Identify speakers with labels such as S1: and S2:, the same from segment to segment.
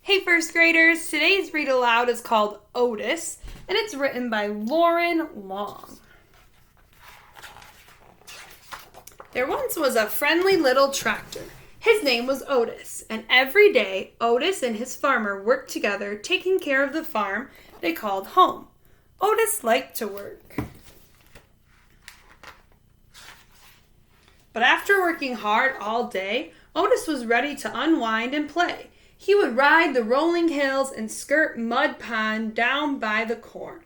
S1: Hey first graders, today's read aloud is called Otis, and it's written by Lauren Long. There once was a friendly little tractor. His name was Otis, and every day Otis and his farmer worked together taking care of the farm they called home. Otis liked to work. But after working hard all day, Otis was ready to unwind and play. He would ride the rolling hills and skirt mud pond down by the corn.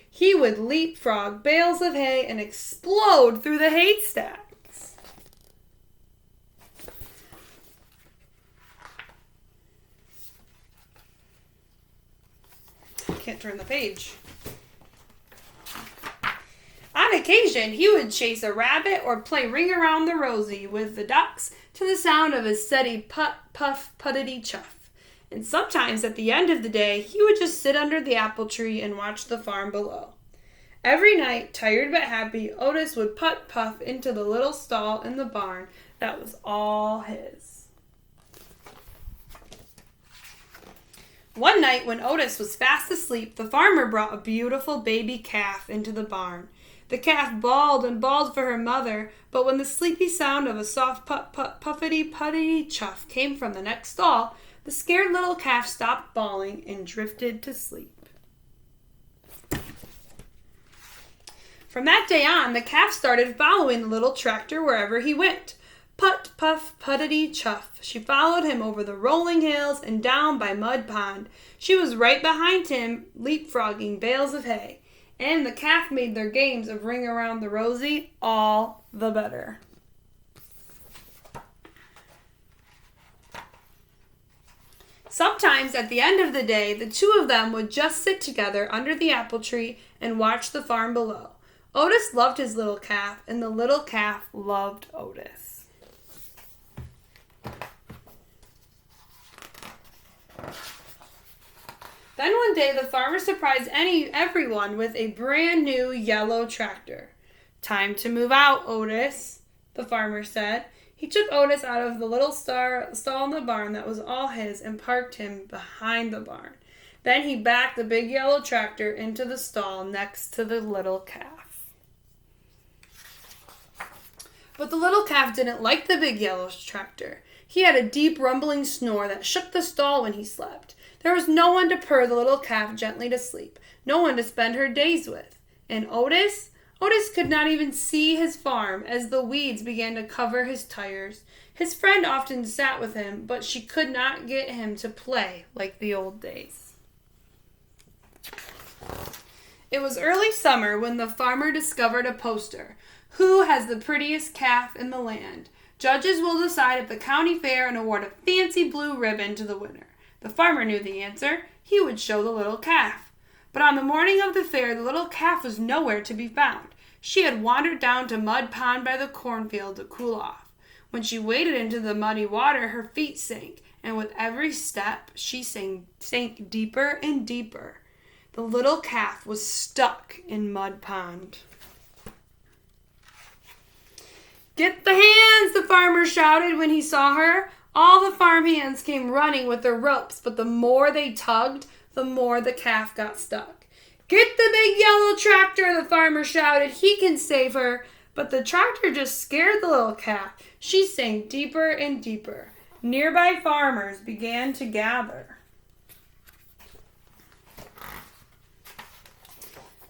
S1: He would leapfrog bales of hay and explode through the haystacks. Can't turn the page. On occasion, he would chase a rabbit or play Ring Around the Rosie with the ducks to the sound of his steady put, puff, puttity chuff. And sometimes at the end of the day, he would just sit under the apple tree and watch the farm below. Every night, tired but happy, Otis would putt puff into the little stall in the barn that was all his. One night when Otis was fast asleep, the farmer brought a beautiful baby calf into the barn. The calf bawled and bawled for her mother, but when the sleepy sound of a soft puffity puttity chuff came from the next stall, the scared little calf stopped bawling and drifted to sleep. From that day on, the calf started following the little tractor wherever he went. Put, puff, puttity, chuff. She followed him over the rolling hills and down by Mud Pond. She was right behind him, leapfrogging bales of hay. And the calf made their games of Ring Around the Rosie all the better. Sometimes at the end of the day, the two of them would just sit together under the apple tree and watch the farm below. Otis loved his little calf, and the little calf loved Otis. Then one day the farmer surprised everyone with a brand new yellow tractor. "Time to move out, Otis," the farmer said. He took Otis out of the little stall in the barn that was all his and parked him behind the barn. Then he backed the big yellow tractor into the stall next to the little calf. But the little calf didn't like the big yellow tractor. He had a deep rumbling snore that shook the stall when he slept. There was no one to purr the little calf gently to sleep, no one to spend her days with. And Otis could not even see his farm as the weeds began to cover his tires. His friend often sat with him, but she could not get him to play like the old days. It was early summer when the farmer discovered a poster. "Who has the prettiest calf in the land? Judges will decide at the county fair and award a fancy blue ribbon to the winner." The farmer knew the answer. He would show the little calf. But on the morning of the fair, the little calf was nowhere to be found. She had wandered down to Mud Pond by the cornfield to cool off. When she waded into the muddy water, her feet sank, and with every step, she sank deeper and deeper. The little calf was stuck in Mud Pond. "Get the hands!" the farmer shouted when he saw her. All the farm hands came running with their ropes, but the more they tugged, the more the calf got stuck. "Get the big yellow tractor!" the farmer shouted. "He can save her." But the tractor just scared the little calf. She sank deeper and deeper. Nearby farmers began to gather.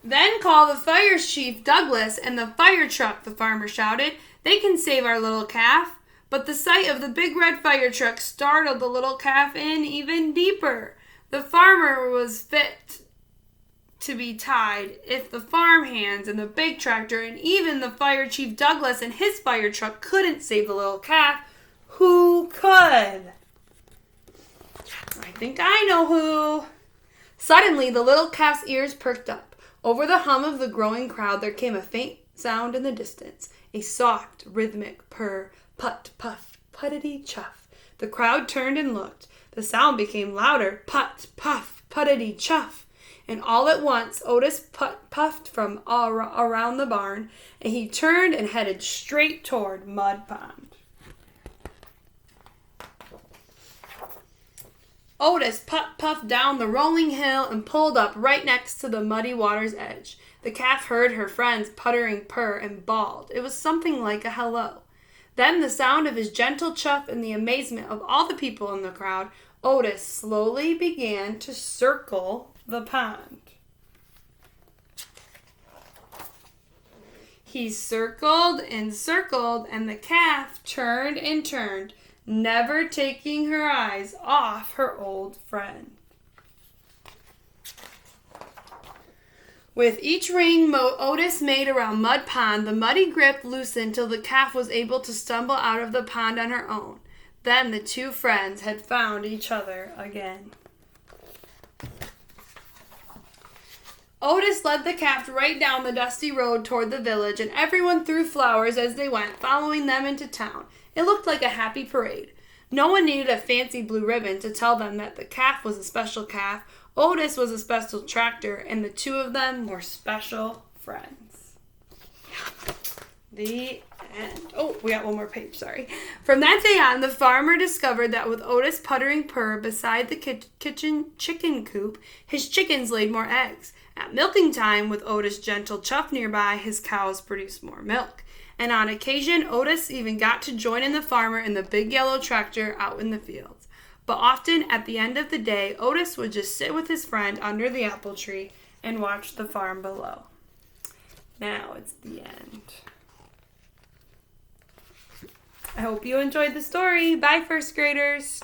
S1: "Then call the fire chief, Douglas, and the fire truck," the farmer shouted. "They can save our little calf." But the sight of the big red fire truck startled the little calf in even deeper. The farmer was fit to be tied. If the farm hands and the big tractor and even the fire chief Douglas and his fire truck couldn't save the little calf, who could? I think I know who. Suddenly, the little calf's ears perked up. Over the hum of the growing crowd, there came a faint sound in the distance, a soft, rhythmic purr. Put, puff, puttity, chuff. The crowd turned and looked. The sound became louder. Put, puff, puttity, chuff. And all at once, Otis puffed from around the barn, and he turned and headed straight toward Mud Pond. Otis puffed down the rolling hill and pulled up right next to the muddy water's edge. The calf heard her friend's puttering purr and bawled. It was something like a hello. Then the sound of his gentle chuff and the amazement of all the people in the crowd, Otis slowly began to circle the pond. He circled and circled, and the calf turned and turned, never taking her eyes off her old friend. With each ring Otis made around Mud Pond, the muddy grip loosened till the calf was able to stumble out of the pond on her own. Then the two friends had found each other again. Otis led the calf right down the dusty road toward the village, and everyone threw flowers as they went, following them into town. It looked like a happy parade. No one needed a fancy blue ribbon to tell them that the calf was a special calf, Otis was a special tractor, and the two of them were special friends. The end. Oh, we got one more page, sorry. From that day on, the farmer discovered that with Otis' puttering purr beside the kitchen chicken coop, his chickens laid more eggs. At milking time, with Otis' gentle chuff nearby, his cows produced more milk. And on occasion, Otis even got to join in the farmer in the big yellow tractor out in the fields. But often, at the end of the day, Otis would just sit with his friend under the apple tree and watch the farm below. Now it's the end. I hope you enjoyed the story. Bye, first graders.